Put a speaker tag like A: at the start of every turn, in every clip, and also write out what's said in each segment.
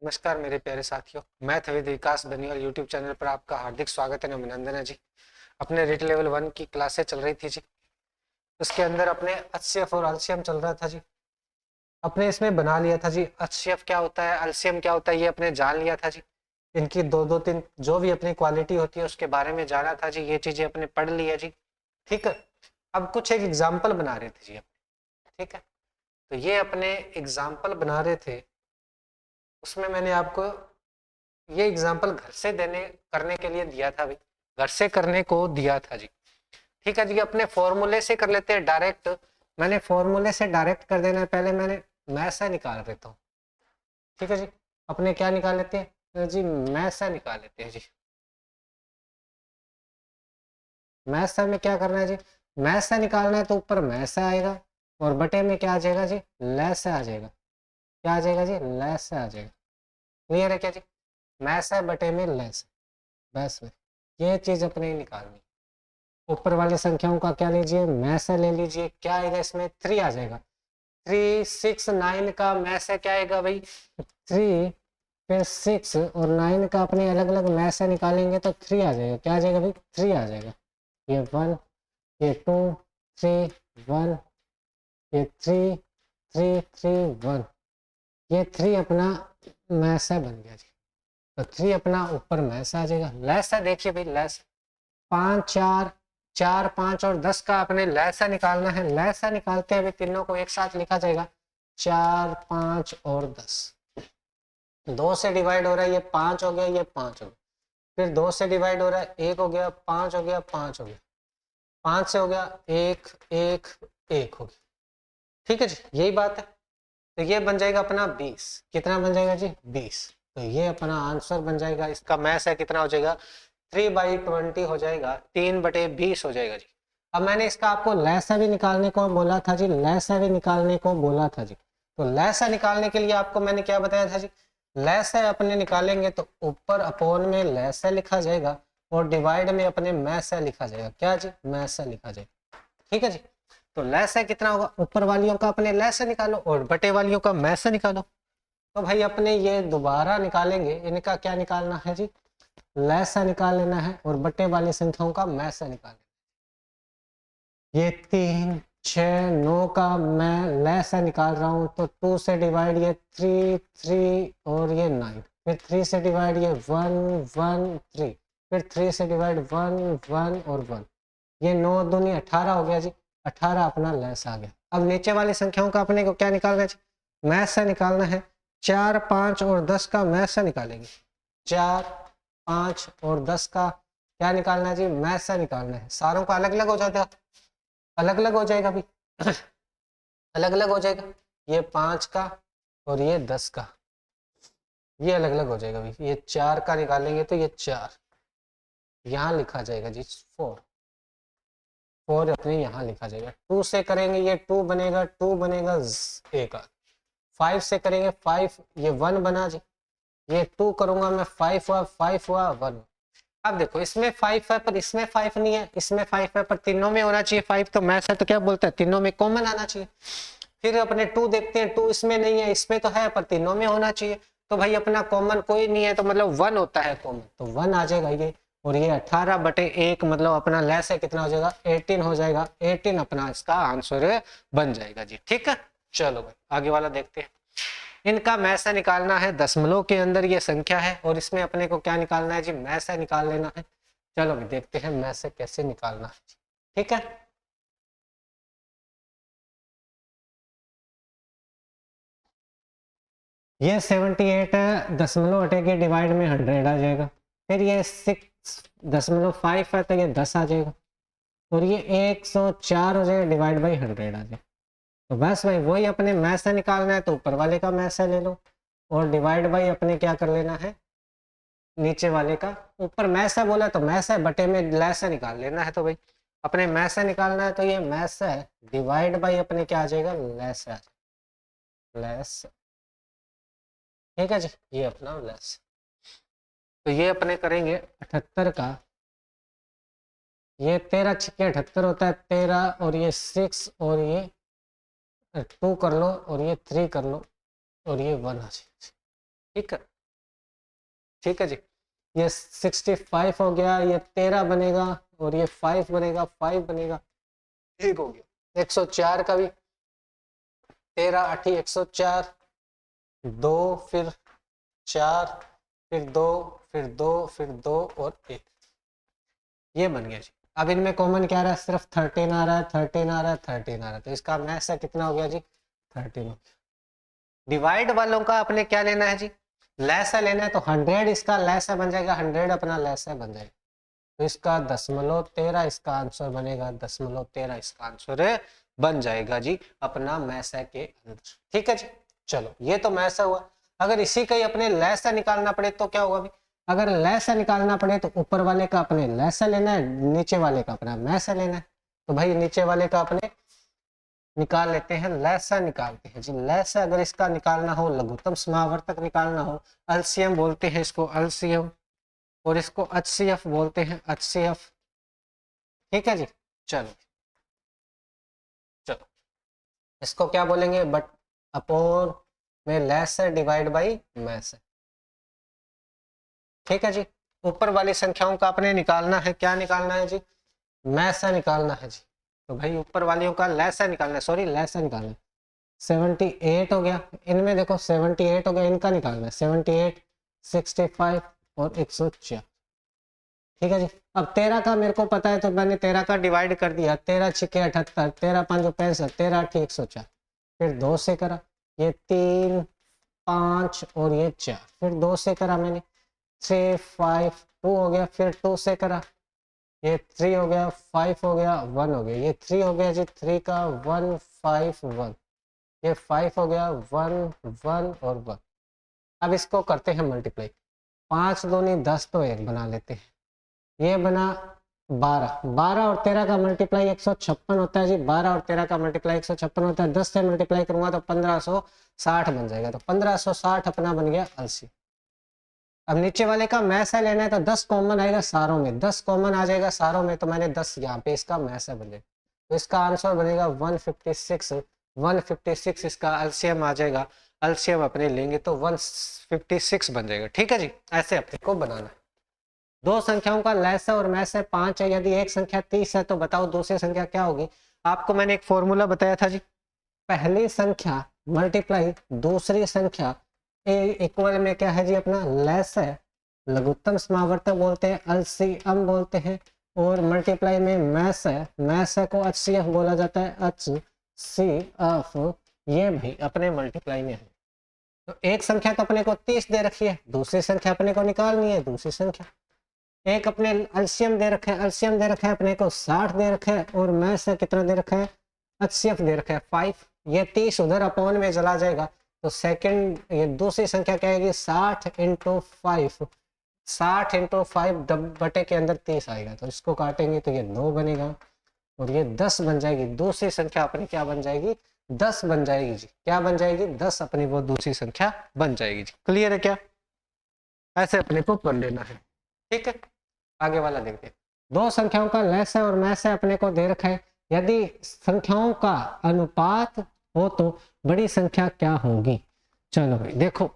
A: नमस्कार मेरे प्यारे साथियों, math with Vikas Banihal YouTube channel पर आपका हार्दिक स्वागत है, अभिनंदन है जी। अपने रीट लेवल 1 की क्लासें चल रही थी जी। उसके अंदर अपने एचसीएफ और एलसीएम चल रहा था जी। अपने इसमें बना लिया था जी, एचसीएफ क्या होता है, एलसीएम क्या होता है, ये अपने जान लिया था जी। इनकी दो दो तीन जो भी अपनी क्वालिटी होती है उसके बारे में जाना था जी। ये चीजें अपने पढ़ लिया जी। ठीक है। अब कुछ एक एग्जाम्पल बना रहे थे जी अपने। ठीक है। तो ये अपने एग्जाम्पल बना रहे थे, उसमें मैंने आपको ये एग्जाम्पल घर से देने करने के लिए दिया था भाई, घर से करने को दिया था जी। ठीक है जी। अपने फॉर्मूले से कर लेते हैं डायरेक्ट। मैंने फॉर्मूले से डायरेक्ट कर देना है, पहले मैंने मैथ से निकाल देता हूँ। ठीक है जी। अपने क्या निकाल लेते हैं जी, मैथ से निकाल लेते हैं जी। मैथ से में क्या करना है जी, मैथ से निकालना है तो ऊपर मैथ से आएगा और बटे में क्या आ जाएगा जी, लेस से आ जाएगा। क्या आ जाएगा जी, लेस से आ जाएगा। क्लियर है क्या जी, मैथ से बटे में लेस। बस में ये चीज अपने निकालनी। ऊपर वाली संख्याओं का क्या लीजिए, में से ले लीजिए। क्या आएगा इसमें, 3 आ जाएगा। 3 6 9 का में से क्या आएगा भाई, 3। फिर 6 और 9 का अपने अलग अलग में से निकालेंगे तो 3 आ जाएगा। क्या आ जाएगा भाई, 3 आ जाएगा। ये 1, ये 2 3 1, ये 3 3 3 1। ये 3 अपना में से बन गया जी। तो 3 अपना ऊपर में से आ जाएगा। लेस है, देखिए भाई लेस 5 4 4 5 और 10 का अपने लैसा निकालना है। लैसा निकालते हुए तीनों को एक साथ लिखा जाएगा, 4 5 और 10। 2 से डिवाइड हो रहा है, ये 5 हो गया, ये 5 हो गया। फिर 2 से डिवाइड हो रहा है, 1 हो गया, 5 हो गया, 5 हो गया। 5 से हो गया 1 1 1 हो गया। ठीक है जी, यही बात है। तो ये बन जाएगा अपना 20। कितना बन जाएगा जी, 20। तो ये अपना आंसर बन जाएगा। इसका मैथ है कितना हो जाएगा, 3/20 हो जाएगा, 3/20 हो जाएगा जी। अब मैंने इसका आपको लैसा भी निकालने को बोला था जी, लैसा भी निकालने को बोला था जी। तो लैसा निकालने के लिए आपको मैंने क्या बताया था जी, लैसा अपने निकालेंगे तो ऊपर अपोन में लैसा लिखा जाएगा और डिवाइड में अपने मैसा लिखा जाएगा। क्या जी, मैसा लिखा जाएगा। ठीक है जी। तो लैसा कितना होगा, ऊपर वालियों का अपने लैसा निकालो और बटे वालियों का मैसा निकालो। तो भाई अपने ये दोबारा निकालेंगे, इनका क्या निकालना है जी, लैसा निकाल लेना है और बटे वाली संख्याओं का मैसा निकाल लेना। ये 3 6 9 का मैं लैसा निकाल रहा हूं तो 2 से डिवाइड ये 3 3 और ये 9। फिर 3 से डिवाइड ये 1 1 3। फिर 3 से डिवाइड 1 1 और 1। ये 9 दूनी 18 हो गया जी। 18 अपना लैस आ गया। अब नीचे वाली संख्याओं का अपने को क्या निकालना है जी, मैसा निकालना है। 4 5 और 10 का मैसा निकालेंगे। 4 5 और 10 का क्या निकालना है जी, मैसा निकालना है। सारों का अलग अलग हो जाएगा, अलग अलग हो जाएगा भी अलग अलग हो जाएगा। ये 5 का और ये 10 का, ये अलग अलग हो जाएगा भाई। ये 4 का निकालेंगे तो ये 4 यहाँ लिखा जाएगा जी, 4 4 अपने यहाँ लिखा जाएगा। 2 से करेंगे ये 2 बनेगा, 2 बनेगा एक। 5 से करेंगे 5, ये 1 बना जी। ये 2 करूंगा मैं, 5 हुआ, 5 हुआ 1। अब देखो इसमें 5 है पर इसमें 5 नहीं है, इसमें 5 है पर तीनों में होना चाहिए 5। तो मैथ है तो क्या बोलता है, तीनों में कॉमन आना चाहिए। फिर अपने 2 देखते हैं, 2 इसमें नहीं है, इसमें तो है पर तीनों में होना चाहिए। तो भाई अपना कॉमन कोई नहीं है तो मतलब 1 होता है कॉमन, तो 1 आ जाएगा ये। और ये 18/1 मतलब अपना लेस है कितना हो जाएगा, 18 हो जाएगा। 18 अपना इसका आंसर बन जाएगा जी। ठीक है, चलो भाई आगे वाला देखते हैं। इनका मैसा निकालना है, दशमलव के अंदर ये संख्या है और इसमें अपने को क्या निकालना है जी, मैसा निकाल लेना है। चलो भी देखते हैं मैसा कैसे निकालना है। ठीक है, ये 78 है, दशमलव हटेगी डिवाइड में 100 आ जाएगा। फिर ये 6.5 है तो ये 10 आ जाएगा। और ये 104 हो जाएगा, डिवाइड बाई 100 आ जाएगा। तो बस भाई वही अपने मैसा निकालना है तो ऊपर वाले का मैसा ले लो और डिवाइड बाई अपने क्या कर लेना है, नीचे वाले का। ऊपर मैसा बोला तो मैसा बटे में लैसा निकाल लेना है। तो भाई अपने मैसा निकालना है तो ये मैसा है डिवाइड बाई अपने क्या आ जाएगा, लैसा। लैस, ठीक है जी, ये अपना लैस। तो ये अपने करेंगे 78 का, ये 13 छिक्के 78 होता है 13, और ये 6 और ये 2 कर लो और ये 3 कर लो और ये 1 आ जाएगा। ठीक है, ठीक है जी। ये 65 हो गया, ये 13 बनेगा और ये 5 बनेगा, 5 बनेगा, 1 हो गया। 104 का भी 13 8 104, 2 फिर 4 फिर 2 फिर 2 फिर 2 और 1, ये बन गया जी। अब इनमें कॉमन क्या आ रहा है, सिर्फ 13 आ रहा है, 13 आ रहा है, 13 आ रहा है, तो इसका मैथ कितना हो गया जी, 13। डिवाइड वालों का अपने क्या लेना है जी, लैसा लेना है, तो 100 इसका लैसा बन जाएगा, 100 अपना लैसा बन जाएगा, तो इसका 0.13 इसका आंसर बनेगा, 0.13 इसका आंसर बन जाएगा जी अपना मैसा के अंदर। ठीक है जी, चलो ये तो मैसा हुआ। अगर इसी का ही अपने लैसा निकालना पड़े तो क्या होगा भी, अगर लैसा निकालना पड़े तो ऊपर वाले का अपने लैसा लेना है, नीचे वाले का अपना मैसा लेना है, तो भाई नीचे वाले का अपने निकाल लेते हैं, लैसा निकालते हैं जी। लैसा अगर इसका निकालना हो, लघुत्तम समावर्तक निकालना हो, एलसीएम बोलते हैं इसको, एलसीएम, और इसको एचसीएफ बोलते हैं, एचसीएफ। ठीक है जी, चलो चलो इसको क्या बोलेंगे, बट अपोन में लेस है डिवाइड बाई मैस है। ठीक है जी, ऊपर वाली संख्याओं का अपने निकालना है, क्या निकालना है जी, मैसा निकालना है जी। तो भाई ऊपर वालियों का लैसा निकालना है, सॉरी लैसा निकालना है। 78 हो गया, इनमें देखो 78 हो गया, इनका निकालना है 78, 65 और 104। ठीक है जी, अब 13 का मेरे को पता है तो मैंने 13 का डिवाइड कर दिया, 13 छिके 78, 13 5 65, 13 8 104, फिर 2 से करा, ये 3 5 और ये 4, फिर 2 से करा मैंने, 3 5 2 हो गया, फिर 2 से करा, ये 3 हो गया, 5 हो गया, 1 हो गया, ये 3 हो गया जी, 3 का 1 5 1, ये 5 हो गया, 1 1 और 1। अब इसको करते हैं मल्टीप्लाई, 5 दूनी 10 तो 1 बना लेते हैं, ये बना 12, 12 और 13 का मल्टीप्लाई 156 होता है जी, 12 और 13 का मल्टीप्लाई 156 होता है, 10 से मल्टीप्लाई करूंगा तो 1560 बन जाएगा, तो 1560 अपना बन गया एलसी। अब नीचे वाले का मैसा लेना है तो 10 कॉमन आएगा सारों में, 10 कॉमन आ जाएगा सारों में, तो मैंने 10 यहाँ पे इसका मैसा बनेगा, तो इसका आंसर बनेगा 156, 156 इसका एलसीएम आ जाएगा, एलसीएम अपने लेंगे तो 156 बन जाएगा। ठीक है जी, ऐसे अपने को बनाना है। दो संख्याओं का लैसा और मैसा 5 है, यदि एक संख्या 30 है तो बताओ दूसरी संख्या क्या होगी। आपको मैंने एक फॉर्मूला बताया था जी, पहली संख्या मल्टीप्लाई दूसरी संख्या इक्वल में क्या है जी अपना लेस है, लघुत्तम समावर्तक बोलते हैं, एलसीएम बोलते हैं, और मल्टीप्लाई में मैस है, मैस को एचसीएफ बोला जाता है, एचसीएफ, ये भी अपने मल्टीप्लाई में है। तो एक संख्या तो अपने को 30 दे रखी है, दूसरी संख्या अपने को निकालनी है, दूसरी संख्या एक अपने एलसीएम दे रखा है, एलसीएम दे रखा है अपने को 60 दे रखा है, और मैस कितना दे रखा है, एचसीएफ दे रखा है 5, ये 30 उधर अपॉन में चला जाएगा, तो सेकंड ये दूसरी संख्या क्या आएगी 60 इंटू 5, 60 इंटू 5 बटे के अंदर 30 आएगा, तो इसको काटेंगे तो ये 2 बनेगा और ये 10 बन जाएगी, दूसरी संख्या अपनी क्या बन जाएगी 10 बन जाएगी जी, क्या बन जाएगी 10 अपनी वो दूसरी संख्या बन जाएगी जी। क्लियर है क्या, ऐसे अपने को कर लेना है। ठीक है, आगे वाला देखते हैं। दो संख्याओं का लैस है और मैस है अपने को दे रखा है, यदि संख्याओं का अनुपात हो तो बड़ी संख्या क्या होगी। चलो भाई देखो,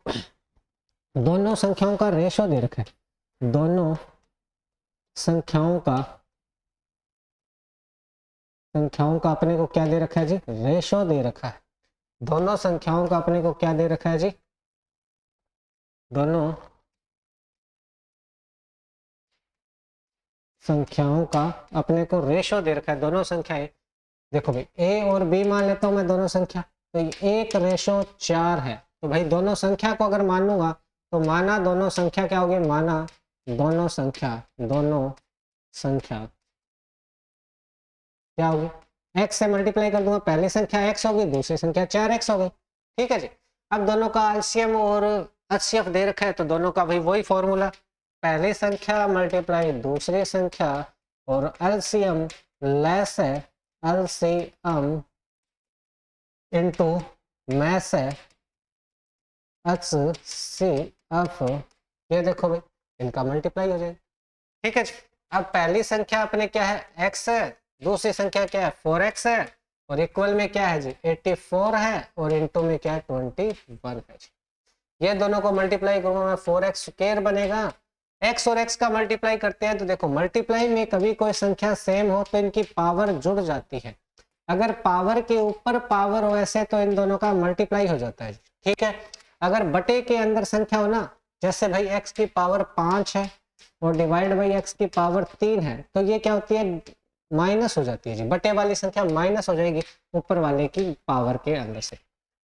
A: दोनों संख्याओं का रेशो दे रखा है, दोनों संख्याओं का अपने को क्या दे रखा है जी, रेशो दे रखा है। दोनों संख्याओं का अपने को क्या दे रखा है जी, दोनों संख्याओं का अपने को रेशो दे रखा है, दोनों संख्याएं देखो भाई ए और बी मान लेता हूं मैं दोनों संख्या, तो 1:4 है, तो भाई दोनों संख्या को अगर मानूंगा तो माना दोनों संख्या क्या होगी, माना दोनों संख्या क्या होगी, x से मल्टीप्लाई कर दूंगा, पहली संख्या x होगी, दूसरी संख्या 4x हो गई। ठीक है जी, अब दोनों का एलसीएम और एचसीएफ दे रखा है, तो दोनों का भाई वही फॉर्मूला, पहली संख्या मल्टीप्लाई दूसरी संख्या और एलसीएम लेस है एलसीएम इनटू मैस है एचसीएफ, ये देखो भाई इनका मल्टीप्लाई हो जाएगा। ठीक है जी, अब पहली संख्या अपने क्या है x है, दूसरी संख्या क्या है 4x है, और इक्वल में क्या है जी 84 है, और इनटू में क्या है 21 है जी। ये दोनों को मल्टीप्लाई करूंगा मैं 4x स्क्वायर बनेगा। x और x का मल्टीप्लाई करते हैं तो देखो मल्टीप्लाई में कभी कोई संख्या सेम हो तो इनकी पावर जुड़ जाती है, अगर पावर के ऊपर पावर हो ऐसे तो इन दोनों का मल्टीप्लाई हो जाता है, ठीक है। अगर बटे के अंदर संख्या हो ना, जैसे भाई x की पावर 5 है और डिवाइड बाई x की पावर 3 है, तो ये क्या होती है, माइनस हो जाती है जी, बटे वाली संख्या माइनस हो जाएगी ऊपर वाले की पावर के अंदर से,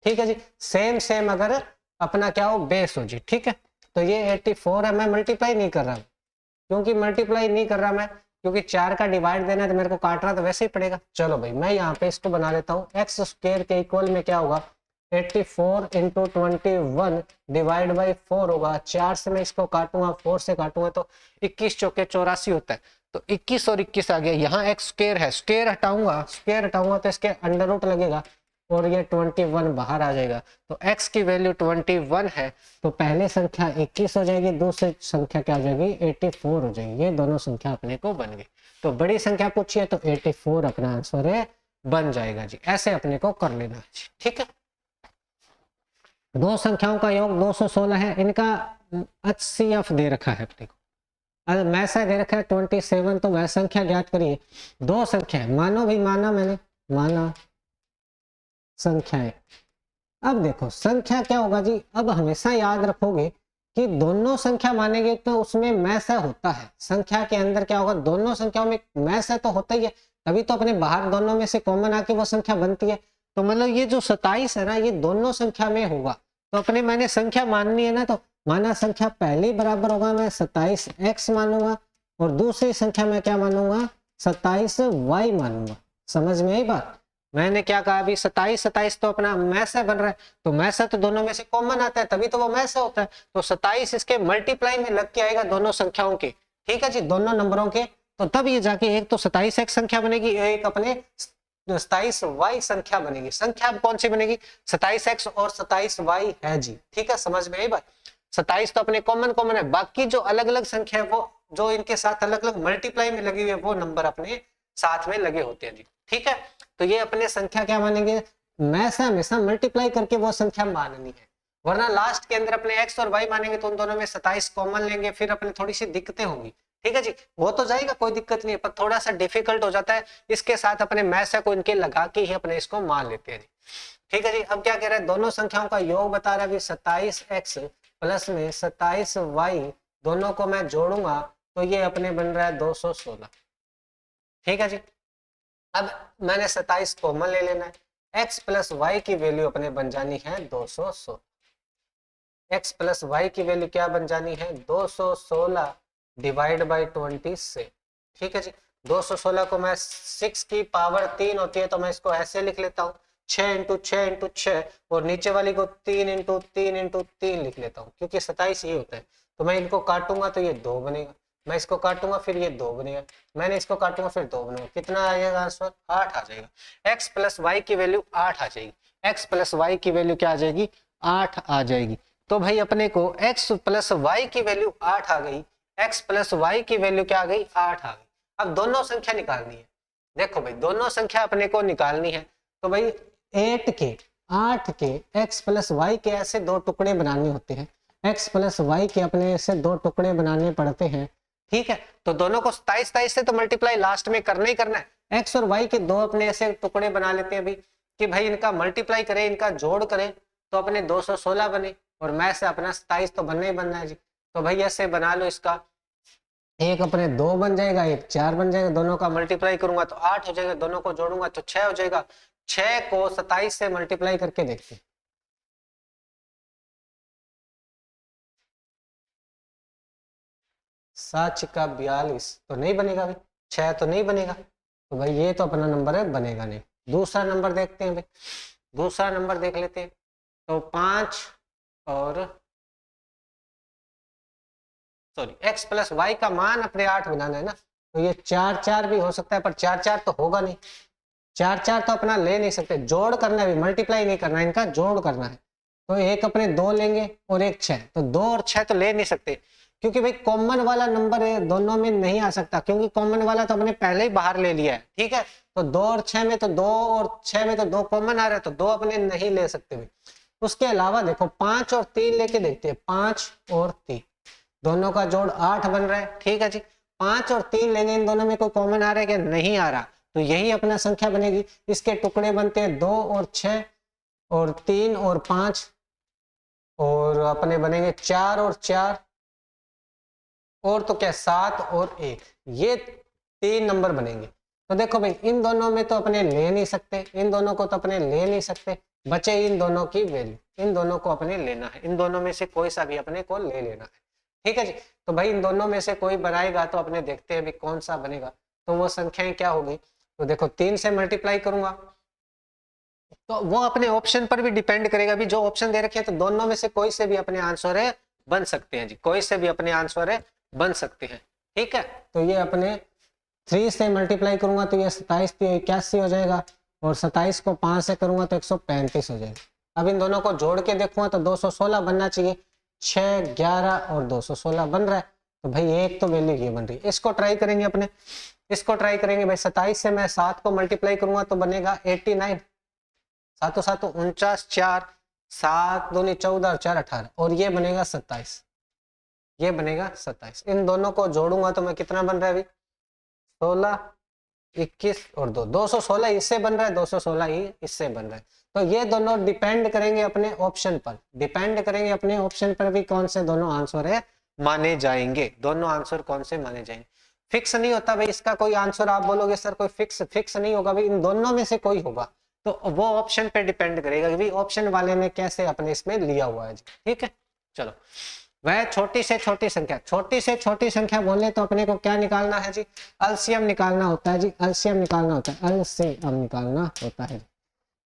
A: ठीक है जी। सेम सेम अगर अपना क्या हो, बेस हो जी, ठीक है। तो ये 84 है, मैं मल्टीप्लाई नहीं कर रहा, क्योंकि मल्टीप्लाई नहीं कर रहा मैं, क्योंकि 4 का डिवाइड देना है तो मेरे को काटना तो वैसे ही पड़ेगा। चलो भाई मैं यहाँ पे इसको बना लेता हूँ, एक्स स्क्वायर के इक्वल में क्या होगा, 84 इंटू 21 डिवाइड बाई 4 होगा। 4 से मैं इसको काटूंगा, 4 से काटूंगा तो 21 चौके 84 होता है, तो 21 और 21 आ गया। यहाँ एक्स स्क्वायर है, स्क्वायर हटाऊंगा तो इसके अंडर रूट लगेगा और ये 21 बाहर आ जाएगा। तो x की वैल्यू 21 है, तो पहले संख्या 21 हो जाएगी, दूसरी संख्या क्या हो जाएगी, 84 हो जाएगी। ये दोनों संख्या अपने को बन गई। तो बड़ी संख्या पूछिए तो 84 अपना आंसर है, बन जाएगा जी। ऐसे अपने को कर लेना जी, ठीक है। दो संख्याओं का योग 216 है, इनका HCF दे रखा है अपने को, अगर मैसा दे रखा है 27, तो वह संख्या ज्ञात करिए। दो संख्या है, मानो भाई माना मैंने, माना संख्याएं। अब देखो संख्या क्या होगा जी, अब हमेशा याद रखोगे कि दोनों संख्या मानेंगे तो उसमें मैसा होता है, संख्या के अंदर क्या होगा, दोनों संख्याओं में मैसा तो होता ही है, तभी तो अपने बाहर दोनों में से कॉमन आके वो संख्या बनती है। तो मतलब ये जो 27 है ना, ये दोनों संख्या में होगा, तो अपने मैंने संख्या माननी है ना, तो माना संख्या पहली बराबर होगा, मैं 27x मानूंगा और दूसरी संख्या में क्या मानूंगा, 27y मानूंगा। समझ में आई बात। मैंने क्या कहा अभी, 27 तो अपना मैसा बन रहा है, तो मैसा तो दोनों में से कॉमन आता है, तभी तो वो मैसा होता है। तो 27 इसके मल्टीप्लाई में लग के आएगा दोनों संख्याओं के, ठीक है जी, दोनों नंबरों के। तो तब ये जाके एक तो 27x संख्या बनेगी, एक अपने 27y संख्या बनेगी। संख्या कौन सी बनेगी, 27x और 27y है जी, ठीक है। समझ में आई बात। 27 तो अपने कॉमन है, बाकी जो अलग अलग संख्या है वो जो इनके साथ अलग अलग मल्टीप्लाई में लगी हुई है वो नंबर अपने साथ में लगे होते हैं जी, ठीक है। तो ये अपने संख्या क्या मानेंगे, मैसा हमेशा मल्टीप्लाई करके वो संख्या माननी है, वरना लास्ट के अंदर अपने x और y मानेंगे तो उन दोनों में 27 कॉमन लेंगे, फिर अपने थोड़ी सी दिक्कतें होंगी, ठीक है जी। वो तो जाएगा, कोई दिक्कत नहीं है, पर थोड़ा सा डिफिकल्ट हो जाता है, इसके साथ अपने मैसा को इनके लगा के ही अपने इसको मान लेते हैं जी, ठीक है जी। अब क्या कह रहा है, दोनों संख्याओं का योग बता रहा है, 27x प्लस में 27y दोनों को मैं जोड़ूंगा तो ये अपने बन रहा है 216, ठीक है जी। अब मैंने 27 कॉमन ले लेना है, x प्लस वाई की वैल्यू अपने बन जानी है 216, x प्लस वाई की वैल्यू क्या बन जानी है, 216 डिवाइड बाई 20 से, ठीक है जी। 216 को मैं 6 की पावर 3 होती है तो मैं इसको ऐसे लिख लेता हूँ, 6 इंटू 6 इंटू 6, और नीचे वाली को 3 इंटू 3 इंटू 3 लिख लेता हूँ, क्योंकि 27 ये होता है। तो मैं इनको काटूंगा तो ये 2 बनेगा, मैं इसको काटूंगा फिर ये 2 बनेगा, मैंने इसको काटूंगा फिर 2 बनेगा, कितना आ जाएगा आंसर, 8 आ जाएगा। x प्लस वाई की वैल्यू 8 आ जाएगी, x प्लस वाई की वैल्यू क्या आ जाएगी, 8 आ जाएगी। तो भाई अपने को x प्लस वाई की वैल्यू 8 आ गई, x प्लस वाई की वैल्यू क्या आ गई, 8 आ गई। अब दोनों संख्या निकालनी है, देखो भाई दोनों संख्या अपने को निकालनी है, तो भाई 8 के x प्लस वाई के ऐसे दो टुकड़े बनाने होते हैं, x प्लस वाई के अपने ऐसे दो टुकड़े बनाने पड़ते हैं, ठीक है। तो दोनों को 27 से तो मल्टीप्लाई लास्ट में करना ही करना है, x और y के दो अपने ऐसे टुकड़े बना लेते हैं अभी कि भाई इनका मल्टीप्लाई करें, इनका जोड़ करें तो अपने 216 बने, और मैं से अपना 27 तो बनना ही बनना है जी। तो भाई ऐसे बना लो, इसका एक अपने 2 बन जाएगा, एक 4 बन जाएगा, दोनों का मल्टीप्लाई करूंगा तो 8 हो जाएगा, दोनों को जोड़ूंगा तो 6 हो जाएगा। 6 को 27 से मल्टीप्लाई करके देखते हैं, 7 का 42 तो नहीं बनेगा भाई, 6 तो नहीं बनेगा, तो भाई ये तो अपना नंबर है, बनेगा नहीं। दूसरा नंबर देखते हैं भाई, दूसरा नंबर देख लेते हैं। तो 5 और सॉरी x प्लस वाई का मान अपने 8 बनाना है ना, तो ये 4 भी हो सकता है, पर 4 तो होगा नहीं, 4 तो अपना ले नहीं सकते, जोड़ करना है, मल्टीप्लाई नहीं करना है, इनका जोड़ करना है। तो एक अपने 2 लेंगे और एक 6, तो 2 और 6 तो ले नहीं सकते, क्योंकि भाई कॉमन वाला नंबर है, दोनों में नहीं आ सकता, क्योंकि कॉमन वाला तो हमने पहले ही बाहर ले लिया है, ठीक है। तो 2 और 6 में तो 2 और 6 में तो 2 कॉमन आ रहा है, तो 2 अपने नहीं ले सकते भाई। उसके अलावा देखो 5 और 3 लेके देखते हैं, 5 और 3 दोनों का जोड़ 8 बन रहा है। ठीक है जी, 5 और 3 लेंगे, इन दोनों में कोई कॉमन आ रहा है क्या? नहीं आ रहा, तो यही अपना संख्या बनेगी। इसके टुकड़े बनते हैं 2 और 6 और 3 और 5 और अपने बनेंगे 4 और 4 और तो क्या 7 और 1, ये 3 नंबर बनेंगे। तो देखो भाई इन दोनों में तो अपने ले नहीं सकते, इन दोनों को तो अपने ले नहीं सकते, बचे इन दोनों की वैल्यू, इन दोनों को अपने लेना है, इन दोनों में से कोई सा भी अपने को ले लेना है। ठीक है जी, तो भाई इन दोनों में से कोई बनाएगा तो अपने देखते हैं भी कौन सा बनेगा। तो वो संख्याएं क्या होगी, तो देखो 3 से मल्टीप्लाई करूंगा तो वो अपने ऑप्शन पर भी डिपेंड करेगा, भी जो ऑप्शन दे रखे हैं तो दोनों में से कोई से भी अपने आंसर है बन सकते हैं जी, कोई से भी अपने आंसर है बन सकते हैं। ठीक है, तो ये अपने 3 से मल्टीप्लाई करूंगा तो ये 27 81 हो जाएगा और 27 को 5 से करूंगा तो 135 हो जाएगा। अब इन दोनों को जोड़ के देखूंगा तो 216 बनना चाहिए, 6 11 और 216 बन रहा है, तो भाई एक तो वैल्यू ये बन रही है। इसको ट्राई करेंगे अपने, इसको ट्राई करेंगे भाई 27 से मैं 7 को मल्टीप्लाई करूंगा तो बनेगा 89, 7 7 49, 4 7 दूनी 14 और 4 18 और ये बनेगा 27, ये बनेगा 27। इन दोनों को जोड़ूंगा तो मैं कितना बन रहा है अभी 16 21 और 2 216 इससे बन रहा है, 216 ही इससे बन रहा है। तो ये दोनों डिपेंड करेंगे अपने ऑप्शन पर, डिपेंड करेंगे अपने ऑप्शन पर भी कौन से दोनों आंसर है माने जाएंगे, दोनों आंसर कौन से माने जाएंगे। फिक्स नहीं होता भाई इसका कोई आंसर, आप बोलोगे सर कोई फिक्स नहीं होगा भाई, इन दोनों में से कोई होगा, तो वो ऑप्शन पे डिपेंड करेगा कि भाई ऑप्शन वाले ने कैसे अपने इसमें लिया हुआ है जी। ठीक है, चलो वह छोटी से छोटी संख्या, छोटी से छोटी संख्या बोले तो अपने को क्या निकालना है जी, एलसीएम निकालना होता है जी, एलसीएम निकालना होता है, एलसीएम निकालना होता है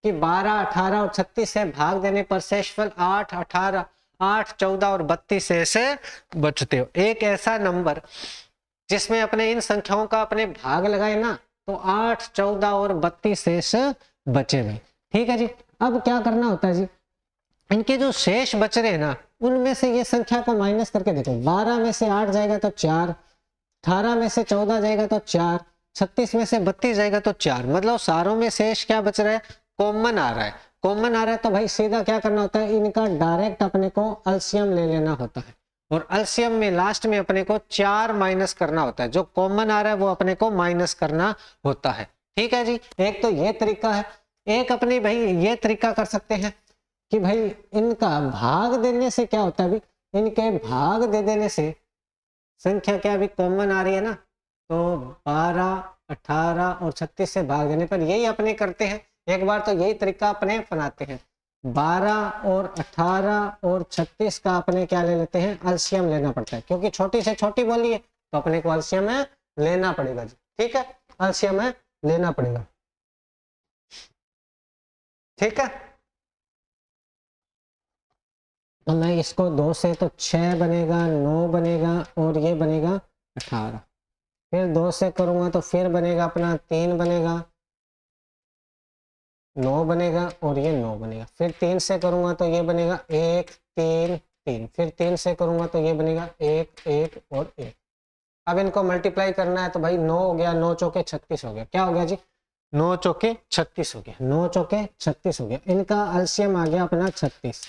A: कि 12 18 और 36 से भाग देने पर शेषफल 8 18 8 14 और 32 से बचते हो। एक ऐसा नंबर जिसमें अपने इन संख्याओं का अपने भाग लगाए ना तो 8 14 और 32 शेष बचे हुए। ठीक है जी, अब क्या करना होता है जी, इनके जो शेष बच रहे हैं ना उनमें से ये संख्या को माइनस करके देखो, 12 में से 8 जाएगा तो 4, 18 में से 14 जाएगा तो 4, 36 में से 32 जाएगा तो 4, मतलब सारों में शेष क्या बच रहा है, कॉमन आ रहा है, कॉमन आ रहा है। तो भाई सीधा क्या करना होता है, इनका डायरेक्ट अपने को एलसीएम ले लेना होता है और एलसीएम में लास्ट में अपने को 4 माइनस करना होता है, जो कॉमन आ रहा है वो अपने को माइनस करना होता है। ठीक है जी, एक तो ये तरीका है, एक अपने भाई ये तरीका कर सकते हैं कि भाई इनका भाग देने से क्या होता है, अभी इनके भाग दे देने से संख्या क्या अभी कॉमन आ रही है ना, तो 12 18 और 36 से भाग देने पर यही अपने करते हैं, एक बार तो यही तरीका अपने अपनाते हैं, 12 और 18 और 36 का अपने क्या ले लेते हैं, एलसीएम लेना पड़ता है, क्योंकि छोटी से छोटी बोली है तो अपने को एलसीएम है लेना पड़ेगा जी। ठीक है, एलसीएम है लेना पड़ेगा। ठीक है, तो मैं इसको 2 से तो 6 बनेगा, 9 बनेगा और ये बनेगा 18, फिर 2 से करूंगा तो फिर बनेगा अपना 3 बनेगा, 9 बनेगा और ये 9 बनेगा, फिर 3 से करूंगा तो ये बनेगा 1 3 3, फिर 3 से करूंगा तो ये बनेगा 1 1 और 1। अब इनको मल्टीप्लाई करना है तो भाई 9 हो गया, 9 चौके 36 हो गया, क्या हो गया जी 9 चौके 36 हो गया, 9 चौके 36 हो गया, इनका एलसीएम आ गया अपना 36।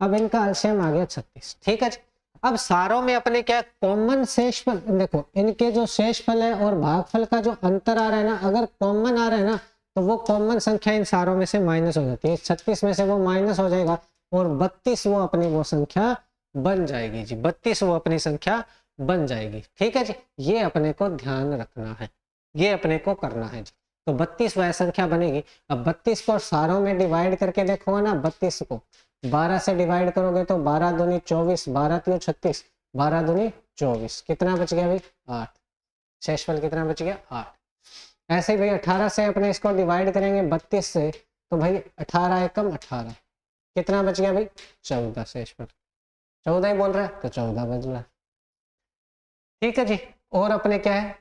A: अब इनका एलसीएम आ गया 36। ठीक है जी, अब सारों में अपने क्या कॉमन शेषफल, देखो इनके जो शेषफल है और भागफल का जो अंतर आ रहा है ना, अगर कॉमन आ रहा है ना तो वो कॉमन संख्या इन सारों में से माइनस हो जाती है, 36 में से वो माइनस हो जाएगा और 32 वो अपनी वो संख्या बन जाएगी जी, 32 वो अपनी संख्या बन जाएगी। ठीक है जी, ये अपने को ध्यान रखना है, ये अपने को करना है जी। तो 32 वह संख्या बनेगी। अब 32 को सारों में डिवाइड करके देखोगे ना, 32 को 12 से डिवाइड करोगे तो 12 दूनी 24, 12 3 36, 12 दूनी 24, कितना बच गया भाई 8, शेषफल कितना बच गया 8। ऐसे ही भाई 18 से अपने इसको डिवाइड करेंगे 32 से तो भाई 18 एकम 18, कितना बच गया भाई 14, शेषफल 14 ही बोल रहा है तो 14 बच रहा है। ठीक है जी, और अपने क्या है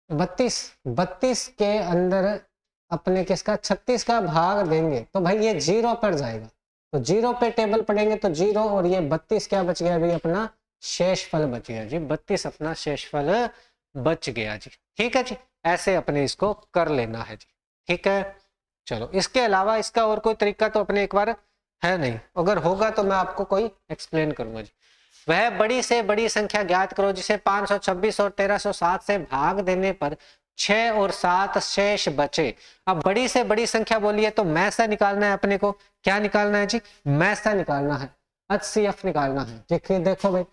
A: 32 के अंदर अपने किसका 36 का भाग देंगे तो भाई ये 0 पर जाएगा, तो 0 पे टेबल पढ़ेंगे तो 0 और ये 32 क्या बच गया भाई अपना शेषफल बच गया जी, 32 अपना शेषफल बच गया जी। ठीक है जी, ऐसे अपने इसको कर लेना है जी। ठीक है, चलो इसके अलावा इसका और कोई तरीका तो अपने एक बार है नहीं, अगर होगा तो मैं आपको कोई एक्सप्लेन करूंगा जी। वह बड़ी से बड़ी संख्या ज्ञात करो जिसे 526 और 1307 से भाग देने पर 6 और 7 शेष बचे। अब बड़ी से बड़ी संख्या बोलिए तो मैसा निकालना है अपने को। क्या निकालना है जी? मैसा निकालना है, HCF निकालना है। देखो भाई,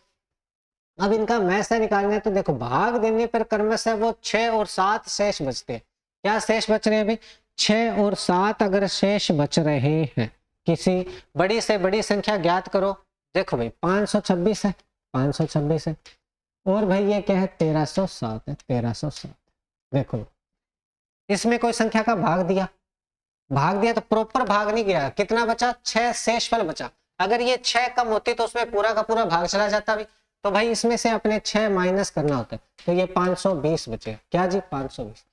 A: अब इनका मैसा निकालना है तो देखो भाग देने पर क्रमशः वो 6 और 7 शेष बचते हैं। क्या शेष बच रहे हैं भाई? 6 और 7 अगर शेष बच रहे हैं, किसी बड़ी से बड़ी संख्या ज्ञात करो। देखो भाई 526 है, 526 है, और भाई ये क्या है? 1307 है, 1307। देखो इसमें कोई संख्या का भाग दिया तो प्रॉपर भाग नहीं गया, कितना बचा? 6 शेषफल बचा। अगर ये 6 कम होती तो उसमें पूरा का पूरा भाग चला जाता भी, तो भाई इसमें से अपने 6 माइनस करना होता है, तो ये 520 बचे। क्या जी? 520।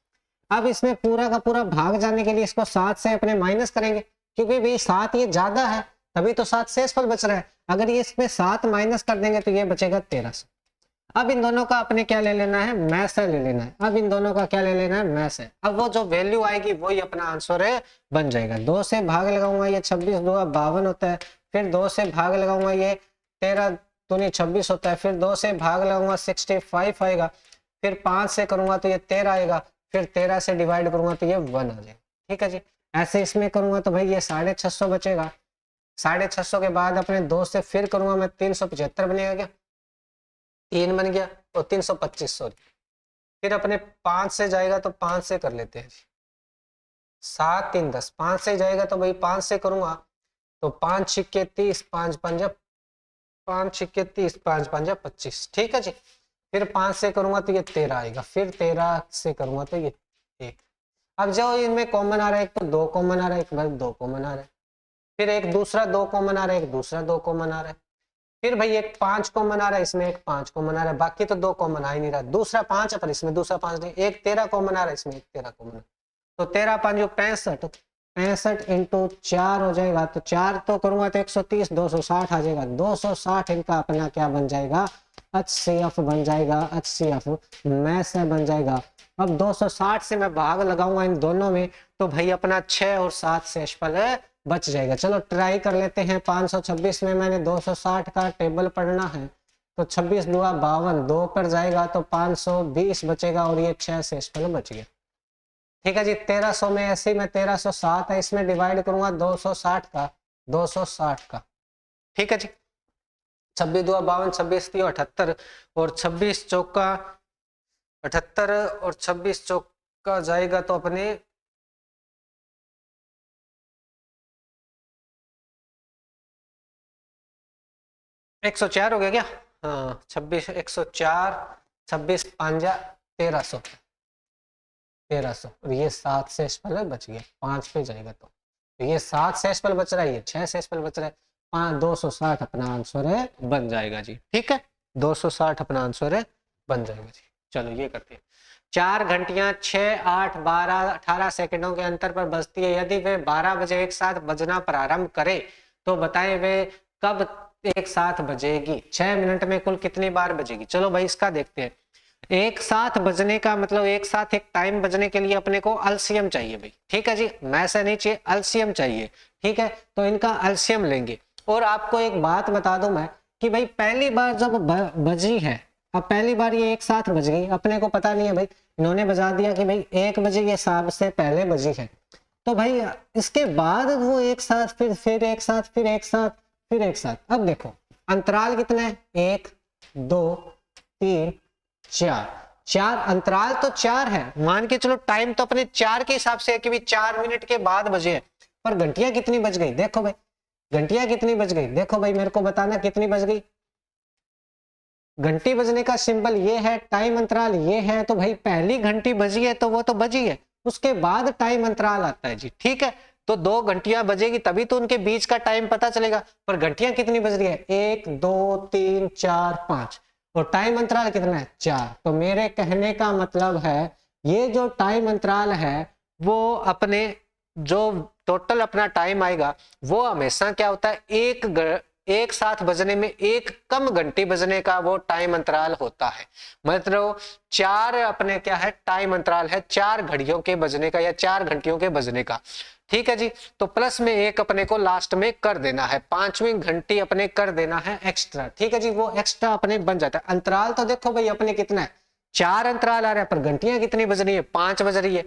A: अब इसमें पूरा का पूरा भाग जाने के लिए इसको 7 से अपने माइनस करेंगे, क्योंकि भाई 7 ये ज्यादा है तभी तो 7 शेषफल बच रहा है। अगर ये इसमें 7 माइनस कर देंगे तो ये बचेगा 1300। अब इन दोनों का अपने क्या ले लेना है? मैस ले लेना है। अब इन दोनों का क्या ले लेना है? मैस है। अब वो जो वैल्यू आएगी वही अपना आंसर है, बन जाएगा। 2 से भाग लगाऊंगा, ये 26 2 52 होता है, फिर 2 से भाग लगाऊंगा, ये 13 दूनी 26 होता है, फिर 2 से भाग लगाऊंगा 65 आएगा, फिर 5 से करूंगा तो ये 13 आएगा, फिर 13 से डिवाइड करूंगा तो ये 1 आ जाएगा। ठीक है जी। ऐसे इसमें करूंगा तो भाई ये 650 बचेगा। 650 के बाद अपने 2 से फिर करूंगा मैं 375 बनेगा। क्या 3 बन गया? और 325 सॉरी। फिर अपने 5 से जाएगा तो 5 से कर लेते हैं जी। 7 3 10, 5 से जाएगा तो भाई 5 से करूंगा तो 5 छिक्के 30, 5 पंजा 5 छिक्के 30, 5 पंजा 25। ठीक है जी। फिर 5 से करूंगा तो ये 13 आएगा, फिर 13 से करूंगा तो ये 1। अब जो इनमें कॉमन आ रहा है, एक तो 2 कॉमन आ रहा है, एक बार 2 कॉमन आ रहा है, फिर एक दूसरा 2 कॉमन आ रहा है, एक दूसरा 2 कॉमन आ रहा है, फिर भाई एक 5 कॉमन आ रहा है, इसमें एक 5 कॉमन आ रहा है, बाकी तो 2 कॉमन आ ही नहीं रहा। दूसरा 5 है पर इसमें दूसरा 5 नहीं। एक 13 कॉमन आ रहा है, इसमें एक 13 कॉमन है, तो 13 5 65, 65 इंटू 4 हो जाएगा, तो 4 तो करूंगा तो 130, 260 आ जाएगा। 260 इनका अपना क्या बन जाएगा? HCF बन जाएगा। HCF मैस बन जाएगा। अब 260 से मैं भाग लगाऊंगा इन दोनों में तो भाई अपना 6 और 7 शेषफल बच जाएगा। चलो ट्राई कर लेते हैं। 526 में मैंने 260 का टेबल पढ़ना है, तो 26 दूआ 52, 2 पर जाएगा तो 520 बचेगा, और ये 6 शेषफल बच गया। ठीक है जी। 1300 में ऐसे ही मैं 1307 है, इसमें डिवाइड करूंगा 260 का, 260 का। ठीक है जी। 26 दूआ 52, 26 3 78, और 26 चौका 78, और 26 चौका जाएगा तो अपने 104 हो गया क्या? हाँ 26 104, 26 5 1300, 1300, और ये 7 शेषफल बच गया। 5 पे जाएगा तो ये 7 शेषफल बच रहा है, ये 6 शेषफल बच रहा है। 260 अपना आंसर है, बन जाएगा जी। ठीक है, 260 अपना आंसर है, बन जाएगा जी। चलो ये करते हैं। 4 घंटियां 6 8 12 18 सेकंडों के अंतर पर बजती है। यदि वे 12 बजे एक साथ बजना प्रारंभ करे तो बताएं वे कब एक साथ बजेगी। 6 मिनट में कुल कितनी बार बजेगी? चलो भाई इसका देखते हैं। एक साथ बजने का मतलब एक साथ एक टाइम बजने के लिए अपने को एलसीएम चाहिए भाई। ठीक है जी, मैसा नहीं चाहिए, एलसीएम चाहिए। ठीक है, तो इनका एलसीएम लेंगे। और आपको एक बात बता दूं मैं कि भाई पहली बार जब बजी है, अब पहली बार ये एक साथ बज गई, अपने को पता नहीं है भाई, इन्होंने बजा दिया कि भाई 1 बजे ये सबसे पहले बजी है, तो भाई इसके बाद वो एक साथ फिर एक साथ फिर एक साथ फिर एक साथ। अब देखो अंतराल कितने हैं? 1 2 3 4, 4 अंतराल तो 4 है। मान के चलो टाइम तो अपने 4 के हिसाब से है कि भाई 4 मिनट के बाद बजे है, पर घंटियां कितनी बज गई? देखो भाई घंटियां कितनी बज गई, देखो भाई मेरे को बताना कितनी बज गई। घंटी बजने का सिंबल ये है, टाइम अंतराल ये है, तो भाई पहली घंटी बजी है तो वो तो बजी है, उसके बाद टाइम अंतराल आता है जी। ठीक है, तो 2 घंटियां बजेगी तभी तो उनके बीच का टाइम पता चलेगा। पर घंटियां कितनी बज रही है? 1 2 3 4 5, और टाइम अंतराल कितना है? 4। तो मेरे कहने का मतलब है ये जो टाइम अंतराल है वो अपने जो टोटल अपना टाइम आएगा वो हमेशा क्या होता है, एक साथ बजने में एक कम घंटी बजने का वो टाइम अंतराल होता है। मतलब 4 अपने क्या है टाइम अंतराल है 4 घड़ियों के बजने का या 4 घंटियों के बजने का। ठीक है जी। तो प्लस में एक अपने को लास्ट में कर देना है, 5वीं घंटी अपने कर देना है एक्स्ट्रा। ठीक है जी, वो एक्स्ट्रा अपने बन जाता है। अंतराल तो देखो भाई अपने कितना है, 4 अंतराल आ रहा है, पर घंटियां कितनी बज रही है, 5 बज रही है।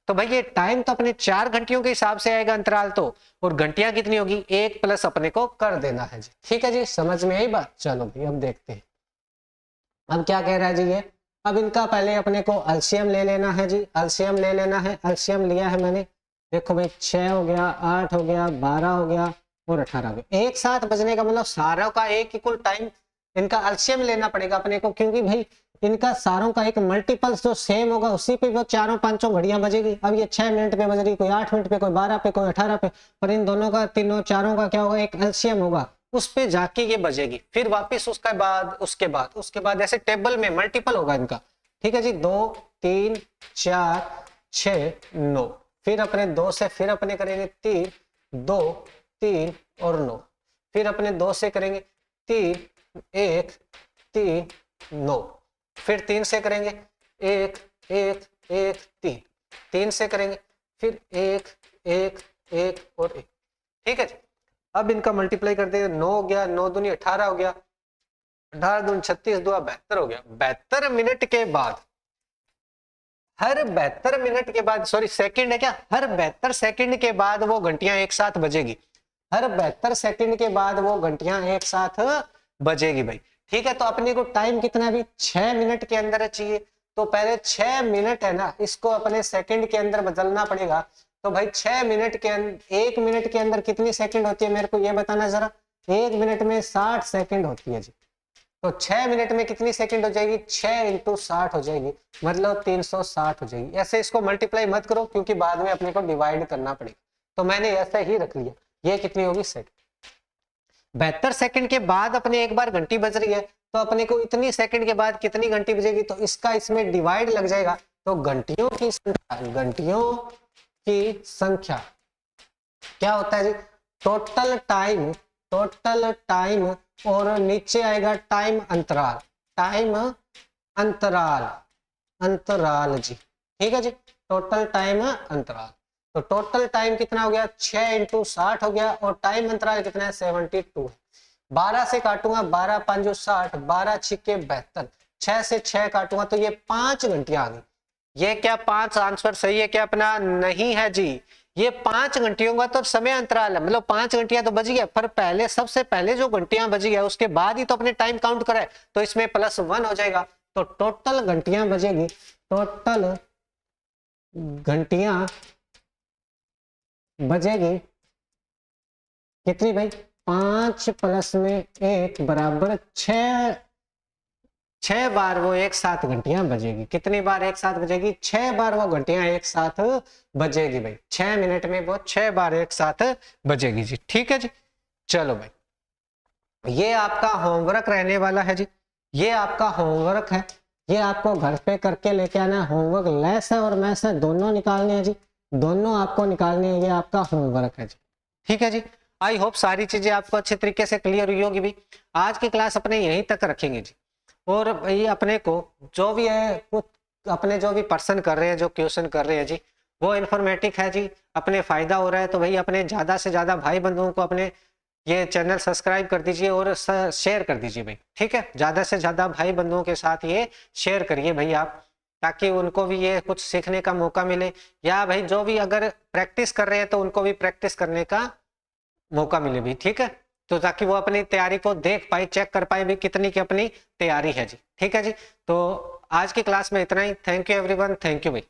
A: तो भाई ये टाइम तो अपने 4 घंटियों के हिसाब से आएगा अंतराल तो, और घंटियां कितनी होगी, 1 प्लस अपने को कर देना है जी। ठीक है जी, समझ में आई बात। चलो भाई अब देखते हैं अब क्या कह रहा है जी ये। अब इनका पहले अपने को एलसीएम ले लेना है जी, एलसीएम ले लेना है। एलसीएम लिया है मैंने, देखो भाई 6 हो गया, 8 हो गया, 12 हो गया और 18 हो गया। एक साथ बजने का मतलब सारों का एक इक्वल टाइम इनका एलसीएम लेना पड़ेगा अपने को, क्योंकि भाई इनका सारों का एक मल्टीपल्स जो सेम होगा उसी पे वो चारों पांचों घड़ियां बजेगी। अब ये 6 मिनट पे बज रही, कोई 8 मिनट पे, कोई 12 पे, कोई 18 पे, पर इन दोनों का तीनों चारों का क्या होगा, एक एलसीएम होगा, उस पे जाके ये बजेगी। फिर वापस उसके बाद ऐसे टेबल में मल्टीपल होगा इनका। ठीक है जी, 2 3 4 6 9, फिर अपने 2 से फिर अपने करेंगे 3 2 3 और 9, फिर अपने 2 से करेंगे 3 1 3 9, फिर 3 से करेंगे 1 1 1 3, 3 से करेंगे फिर 1 1 1 और 1। ठीक है जी, अब इनका मल्टीप्लाई कर देंगे, 9 हो गया, 9 दूनी 18 हो गया, 18 दूनी 36, 2 72 हो गया। 72 मिनट के बाद, हर 72 मिनट के बाद, सॉरी सेकंड है क्या, हर 72 सेकंड के बाद वो घंटियां एक साथ बजेगी। हर 72 सेकंड के बाद वो घंटियां एक साथ बजेगी भाई। ठीक है, तो अपने को टाइम कितना भी 6 मिनट के अंदर चाहिए, तो पहले 6 मिनट है ना, इसको अपने सेकंड के अंदर बदलना पड़ेगा। तो भाई 6 मिनट के अंदर, 1 मिनट के अंदर कितनी सेकंड होती है, मेरे को ये बताना जरा। 1 मिनट में 60 सेकंड होती है जी। तो 6 मिनट में कितनी सेकंड हो जाएगी, 6 इंटू 60 हो जाएगी, मतलब 360 हो जाएगी। ऐसे इसको मल्टीप्लाई मत करो, क्योंकि बाद में अपने को डिवाइड करना पड़ेगा, तो मैंने ऐसा ही रख लिया। ये कितनी होगी सेकंड, 72 सेकंड के बाद अपने एक बार घंटी बज रही है, तो अपने को इतनी सेकंड के बाद कितनी घंटी बजेगी, तो इसका इसमें डिवाइड लग जाएगा। तो घंटियों की संख्या क्या होता है जी, टोटल टाइम और नीचे आएगा टाइम अंतराल, अंतराल जी। ठीक है जी, टोटल टाइम अंतराल। तो टोटल टाइम कितना हो गया, 6 इंटू 60 हो गया, और टाइम अंतराल कितना है, 72 है। 12 से काटूंगा, 12 5 60, 12 छिके 72, 6 से 6 काटूंगा तो ये 5 घंटियां आ गई। ये क्या 5 आंसर सही है क्या अपना, नहीं है जी। ये 5 घंटियों का तो समय अंतराल है, मतलब 5 घंटियां तो बज गया, पर पहले सबसे पहले जो घंटियां बजी है उसके बाद ही तो अपने टाइम काउंट करा है, तो इसमें +1 हो जाएगा। तो टोटल घंटियां बजेगी, टोटल घंटियां बजेगी कितनी भाई, 5 प्लस में 1 बराबर 6 बार वो एक साथ घंटियां बजेगी। कितनी बार एक साथ बजेगी, 6 बार वो घंटियां एक साथ बजेगी भाई। 6 मिनट में वो 6 बार एक साथ बजेगी जी। ठीक है जी, चलो भाई ये आपका होमवर्क रहने वाला है जी, ये आपका होमवर्क है, ये आपको घर पे करके लेके आना है। होमवर्क लेस है और मैथ्स है, दोनों निकालने हैं जी, दोनों आपको निकालने हैं, ये आपका होमवर्क है जी। ठीक है जी, आई होप सारी चीजें आपको अच्छे तरीके से क्लियर हुई होगी भी। आज की क्लास अपने यहीं तक रखेंगे जी, और भाई अपने को जो भी है, अपने जो भी पर्सन कर रहे हैं, जो क्वेश्चन कर रहे हैं जी, वो इन्फॉर्मेटिव है जी, अपने फायदा हो रहा है, तो भाई अपने ज्यादा से ज्यादा भाई बंधुओं को अपने ये चैनल सब्सक्राइब कर दीजिए और शेयर कर दीजिए भाई। ठीक है, ज्यादा से ज्यादा भाई बंधुओं के साथ ये शेयर करिए भाई आप, ताकि उनको भी ये कुछ सीखने का मौका मिले, या भाई जो भी अगर प्रैक्टिस कर रहे हैं तो उनको भी प्रैक्टिस करने का मौका मिले भी। ठीक है, तो ताकि वो अपनी तैयारी को देख पाए, चेक कर पाए भी कितनी की अपनी तैयारी है जी। ठीक है जी, तो आज की क्लास में इतना ही। Thank you everyone, thank you भाई।